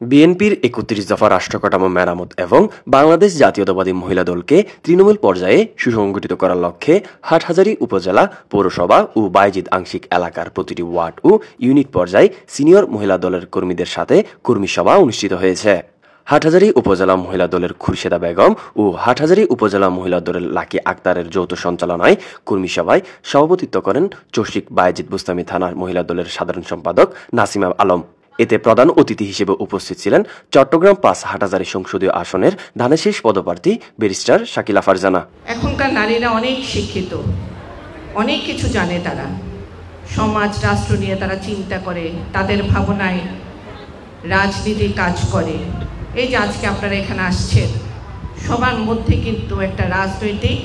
বিএনপির ৩১ দফা রাষ্ট্র কাঠামো মেরামত এবং বাংলাদেশ জাতীয়তাবাদী মহিলা দলকে তৃণমূল পর্যায়ে সুসংগঠিত করার লক্ষ্যে হাটহাজারী উপজেলা, পৌরসভা ও বায়েজিদ আংশিক এলাকার প্রতিটি ওয়ার্ড ও ইউনিট পর্যায়ে সিনিয়র মহিলা দলের কর্মীদের সাথে কর্মী সভা অনুষ্ঠিত হয়েছে। হাটহাজারী উপজেলা মহিলা দলের খুরশেদা বেগম ও হাটহাজারী উপজেলা মহিলা দলের লাকি আক্তারের যৌথ সঞ্চালনায় কর্মী সভায় সভাপতিত্ব করেন চৌশিক বায়েজিদ বুস্তামি থানার মহিলা দলের সাধারণ সম্পাদক নাসিমা আলম। এতে প্রধান অতিথি হিসেবে উপস্থিত ছিলেন চট্টগ্রাম ৫ হাটহাজারী সংসদীয় আসনের ধানেশীষ পদপ্রার্থী ব্যারিস্টার শাকিলা ফারজানা। এখনকার নারীরা অনেক শিক্ষিত, অনেক কিছু জানে, তারা সমাজ রাষ্ট্র নিয়ে তারা চিন্তা করে, তাদের ভাবনায় রাজনীতি কাজ করে। এই যে আজকে আপনারা এখানে আসছেন, সবার মধ্যে কিন্তু একটা রাজনৈতিক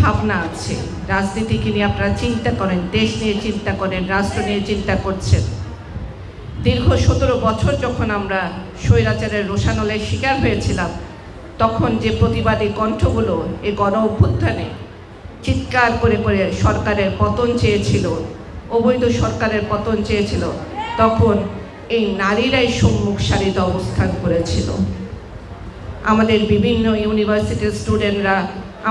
ভাবনা আছে, রাজনীতিকে নিয়ে আপনারা চিন্তা করেন, দেশ নিয়ে চিন্তা করেন, রাষ্ট্র নিয়ে চিন্তা করছেন। দীর্ঘ ১৭ বছর যখন আমরা স্বৈরাচারের রোষানলের শিকার হয়েছিলাম, তখন যে প্রতিবাদী কণ্ঠগুলো এই গণ অভ্যুত্থানে চিৎকার করে করে সরকারের পতন চেয়েছিল, অবৈধ সরকারের পতন চেয়েছিল, তখন এই নারীরাই সম্মুখ সারিতে অবস্থান করেছিল। আমাদের বিভিন্ন ইউনিভার্সিটির স্টুডেন্টরা,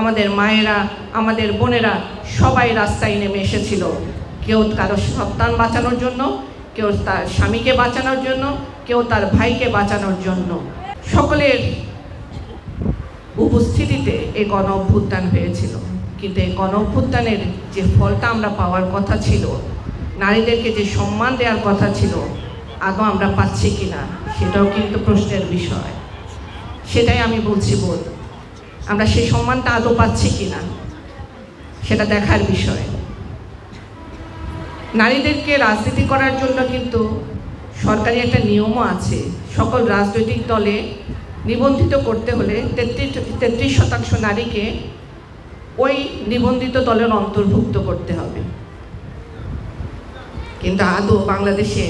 আমাদের মায়েরা, আমাদের বোনেরা সবাই রাস্তায় নেমে এসেছিল, কেউ কারো সন্তান বাঁচানোর জন্য, কেউ তার স্বামীকে বাঁচানোর জন্য, কেউ তার ভাইকে বাঁচানোর জন্য। সকলের উপস্থিতিতে এই গণ অভ্যুত্থান হয়েছিল। কিন্তু এই গণ অভ্যুত্থানের যে ফলটা আমরা পাওয়ার কথা ছিল, নারীদেরকে যে সম্মান দেওয়ার কথা ছিল, আদৌ আমরা পাচ্ছি কিনা সেটাও কিন্তু প্রশ্নের বিষয়। সেটাই আমি বলছি, আমরা সেই সম্মানটা আদৌ পাচ্ছি কিনা সেটা দেখার বিষয়। নারীদেরকে রাজনীতি করার জন্য কিন্তু সরকারি একটা নিয়মও আছে। সকল রাজনৈতিক দলে নিবন্ধিত করতে হলে ৩৩% নারীকে ওই নিবন্ধিত দলের অন্তর্ভুক্ত করতে হবে। কিন্তু আদৌ বাংলাদেশে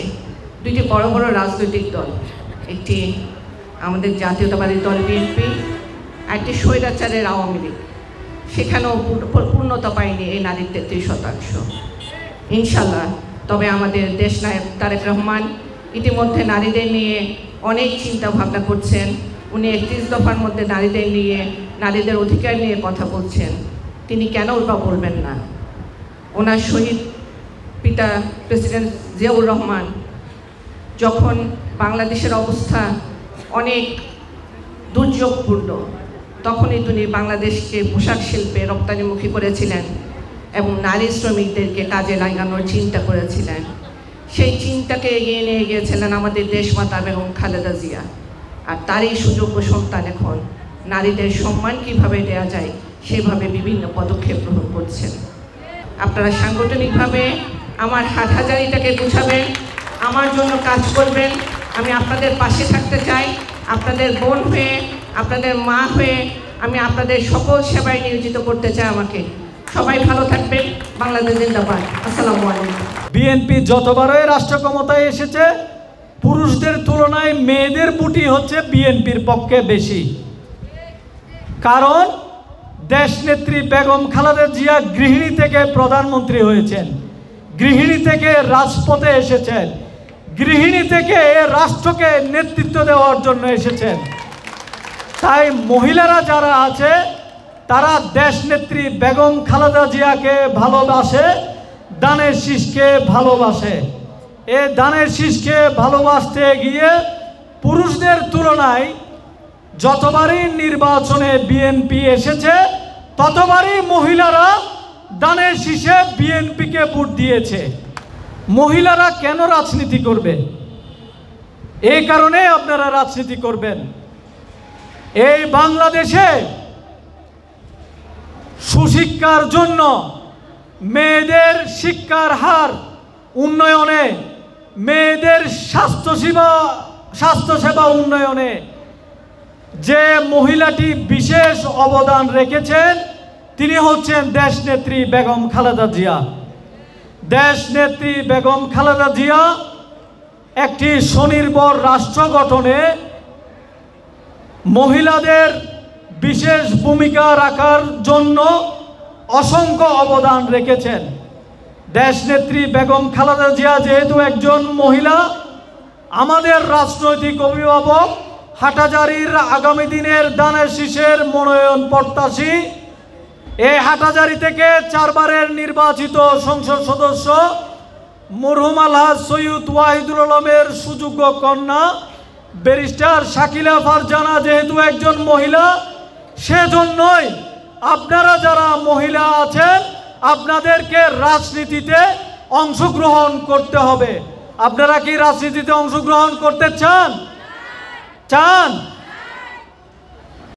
দুইটি বড় বড় রাজনৈতিক দল, একটি আমাদের জাতীয়তাবাদী দল বিএনপি, একটি স্বৈরাচারের আওয়ামী লীগ, সেখানেও পূর্ণতা পায়নি এই নারীর ৩৩%। ইনশাল্লাহ তবে আমাদের দেশনায়ক তারেক রহমান ইতিমধ্যে নারীদের নিয়ে অনেক চিন্তা ভাবনা করছেন। উনি ৩১ দফার মধ্যে নারীদের নিয়ে, নারীদের অধিকার নিয়ে কথা বলছেন। তিনি কেন বা বলবেন না? ওনার শহীদ পিতা প্রেসিডেন্ট জিয়াউর রহমান যখন বাংলাদেশের অবস্থা অনেক দুর্যোগপূর্ণ, তখনই তিনি বাংলাদেশকে পোশাক শিল্পে রপ্তানিমুখী করেছিলেন এবং নারী শ্রমিকদেরকে কাজে লাগানোর চিন্তা করেছিলেন। সেই চিন্তাকে এগিয়ে নিয়ে গিয়েছিলেন আমাদের দেশমাতা বেগম খালেদা জিয়া। আর তারই সুযোগ্য সন্তান এখন নারীদের সম্মান কিভাবে দেওয়া যায় সেভাবে বিভিন্ন পদক্ষেপ গ্রহণ করছেন। আপনারা সাংগঠনিকভাবে আমার হাটহাজারীটাকে বুঝাবেন, আমার জন্য কাজ করবেন। আমি আপনাদের পাশে থাকতে চাই, আপনাদের বোন হয়ে, আপনাদের মা হয়ে আমি আপনাদের সকল সেবায় নিয়োজিত করতে চাই আমাকে। সবাই ভালো থাকবেন। বাংলাদেশ জিন্দাবাদ। আসসালামু আলাইকুম। বিএনপি যতবারই রাষ্ট্র ক্ষমতায় এসেছে, পুরুষদের তুলনায় মেয়েদের ভোটই হচ্ছে বিএনপির পক্ষে বেশি। কারণ দেশনেত্রী বেগম খালেদা জিয়া গৃহিণী থেকে প্রধানমন্ত্রী হয়েছেন, গৃহিণী থেকে রাজপথে এসেছেন, গৃহিণী থেকে রাষ্ট্রকে নেতৃত্ব দেওয়ার জন্য এসেছেন। তাই মহিলারা যারা আছে তারা দেশনেত্রী বেগম খালেদা জিয়াকে ভালোবাসে, দানের শীষকে ভালোবাসে। এ দানের শীষকে ভালোবাসতে গিয়ে পুরুষদের তুলনায় যতবারই নির্বাচনে বিএনপি এসেছে, ততবারই মহিলারা দানের শীষে বিএনপিকে ভোট দিয়েছে। মহিলারা কেন রাজনীতি করবে? এই কারণে আপনারা রাজনীতি করবেন। এই বাংলাদেশে সুশিক্ষার জন্য, মেয়েদের শিক্ষার হার উন্নয়নে, মেয়েদের স্বাস্থ্যসেবা উন্নয়নে যে মহিলাটি বিশেষ অবদান রেখেছেন তিনি হচ্ছেন দেশনেত্রী বেগম খালেদা জিয়া। দেশনেত্রী বেগম খালেদা জিয়া একটি স্বনির্ভর রাষ্ট্র গঠনে মহিলাদের বিশেষ ভূমিকা রাখার জন্য অসংখ্য অবদান রেখেছেন। দেশনেত্রী বেগম খালেদা জিয়া যেহেতু একজন মহিলা, আমাদের রাজনৈতিক অভিভাবক, হাটহাজারীর আগামী দিনের দানের শীষের মনোনয়ন প্রত্যাশী, এই হাটহাজারী থেকে 4 বারের নির্বাচিত সংসদ সদস্য মরহুম আলহাজ সৈয়দ ওয়াহিদুল আলমের সুযোগ্য কন্যা ব্যারিস্টার শাকিলা ফারজানা যেহেতু একজন মহিলা, সেজন্যই আপনারা যারা মহিলা আছেন আপনাদেরকে রাজনীতিতে অংশগ্রহণ করতে হবে। আপনারা কি রাজনীতিতে অংশগ্রহণ করতে চান?